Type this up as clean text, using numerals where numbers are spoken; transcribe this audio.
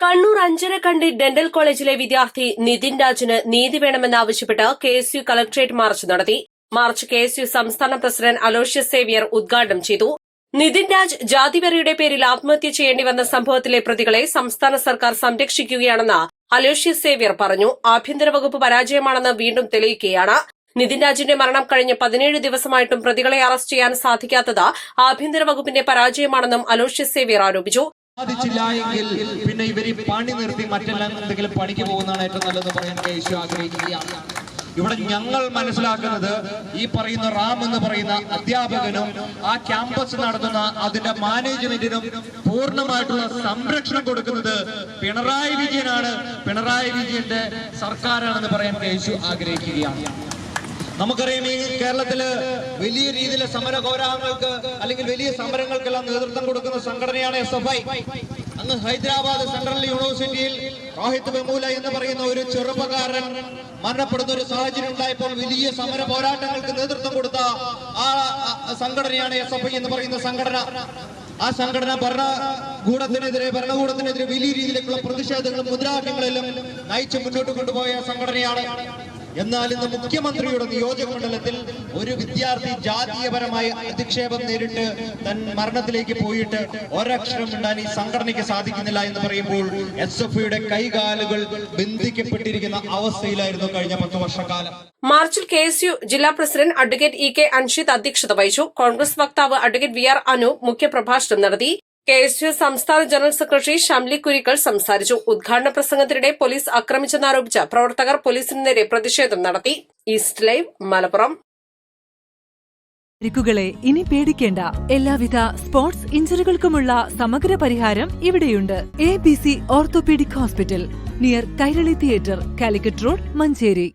Kannur Anjarakandy dental കോളേജിലെ വിദ്യാർത്ഥി നിതിൻ രാജിന് നീതി വേണമെന്നാവശ്യപ്പെട്ട് കെഎസ്യു കളക്ടറേറ്റ് മാർച്ച് നടത്തി. മാർച്ച് കെഎസ്യു സംസ്ഥാന പ്രസിഡന്റ് അലോഷ്യസ് സേവ്യർ ഉദ്ഘാടനം ചെയ്തു. നിതിൻ രാജ് ജാതിവെറിയുടെ പേരിൽ ആത്മഹത്യ ചെയ്യേണ്ടിവന്ന സംഭവത്തിലെ പ്രതികളെ സംസ്ഥാന സർക്കാർ സംരക്ഷിക്കുകയാണെന്ന് അലോഷ്യസ് സേവ്യർ പറഞ്ഞു. ആഭ്യന്തര വകുപ്പ് പരാജയമാണെന്ന് വീണ്ടും തെളിയിക്കുകയാണ്. നിതിൻ രാജിന്റെ മരണം കഴിഞ്ഞ് 17 ദിവസമായിട്ടും പ്രതികളെ അറസ്റ്റ് ചെയ്യാൻ സാധിക്കാത്തത് ആഭ്യന്തര വകുപ്പിന്റെ പരാജയമാണെന്നും അലോഷ്യസ് സേവ്യർ ആരോപിച്ചു. സാധിച്ചില്ലെങ്കിൽ പിന്നെ ഇവർ പണി നിർത്തി മറ്റെന്തെങ്കിലും പണിക്ക് പോകുന്നതാണ് ഏറ്റവും നല്ലതെന്ന് പറയാൻ കെഎസ്യു ആഗ്രഹിക്കുകയാണ്. ഇവിടെ ഞങ്ങൾ മനസ്സിലാക്കുന്നത് ഈ പറയുന്ന റാം എന്ന് പറയുന്ന അധ്യാപകനും ആ ക്യാമ്പസ് നടത്തുന്ന അതിന്റെ മാനേജ്മെന്റിനും പൂർണ്ണമായിട്ടുള്ള സംരക്ഷണം കൊടുക്കുന്നത് പിണറായി വിജയനാണ്, പിണറായി വിജയന്റെ സർക്കാരാണെന്ന് പറയാൻ കെഎസ്യു ആഗ്രഹിക്കുകയാണ്. നമുക്കറിയാം, ഈ കേരളത്തില് വലിയ രീതിയിലെ സമര പോരാട്ടങ്ങൾക്ക് അല്ലെങ്കിൽ വലിയ സമരങ്ങൾക്കെല്ലാം നേതൃത്വം കൊടുക്കുന്ന സംഘടനയാണ് SFI. അന്ന് ഹൈദരാബാദ് സെൻട്രൽ യൂണിവേഴ്സിറ്റിയിൽ രോഹിത് വെമുല എന്ന് പറയുന്ന ഒരു ചെറുപ്പക്കാരൻ മരണപ്പെടുന്ന ഒരു സാഹചര്യം ഉണ്ടായപ്പോൾ വലിയ സമര പോരാട്ടങ്ങൾക്ക് നേതൃത്വം കൊടുത്ത ആ സംഘടനയാണ് SFI എന്ന് പറയുന്ന സംഘടന. ആ സംഘടന ഭരണകൂടത്തിനെതിരെ വലിയ രീതിയിലേക്കുള്ള പ്രതിഷേധങ്ങളും മുദ്രാവാക്യങ്ങളെല്ലാം നയിച്ച് മുന്നോട്ട് കൊണ്ടുപോയ സംഘടനയാണ്. എന്നാൽ ഇന്ന് മുഖ്യമന്ത്രിയുടെ നിയോജക മണ്ഡലത്തിൽ ഒരു വിദ്യാർത്ഥി ജാതീയപരമായ അധിക്ഷേപം നേരിട്ട് തൻ മരണത്തിലേക്ക് പോയിട്ട് ഒരക്ഷരം മിണ്ടാൻ ഈ സംഘടനയ്ക്ക് സാധിക്കുന്നില്ല എന്ന് പറയുമ്പോൾ SFIയുടെ കൈകാലുകൾ ബന്ധിക്കപ്പെട്ടിരിക്കുന്ന അവസ്ഥയിലായിരുന്നു കഴിഞ്ഞ 10 വർഷക്കാലം. മാർച്ചിൽ കെഎസ്യു ജില്ലാ പ്രസിഡന്റ് അഡ്വക്കേറ്റ് EK അൻഷിദ് അധ്യക്ഷത വഹിച്ചു. കോൺഗ്രസ് വക്താവ് അഡ്വക്കേറ്റ് VR അനൂപ് മുഖ്യപ്രഭാഷണം നടത്തി. കെഎസ്യു സംസ്ഥാന ജനറൽ സെക്രട്ടറി ഷംലി കുരിക്കൽ സംസാരിച്ചു. ഉദ്ഘാടന പ്രസംഗത്തിനിടെ പോലീസ് ആക്രമിച്ചെന്നാരോപിച്ച് പ്രവർത്തകർ പോലീസിന് നേരെ പ്രതിഷേധം നടത്തി. East live, Malappuram. പരിക്കുകളെ ഇനി പേടിക്കേണ്ട. എല്ലാവിധ സ്പോർട്സ് ഇഞ്ചുറികൾക്കുമുള്ള സമഗ്ര പരിഹാരം ഇവിടെയുണ്ട്. ABC orthopaedic hospital, near Kairali theatre, Calicut road, Manjeri.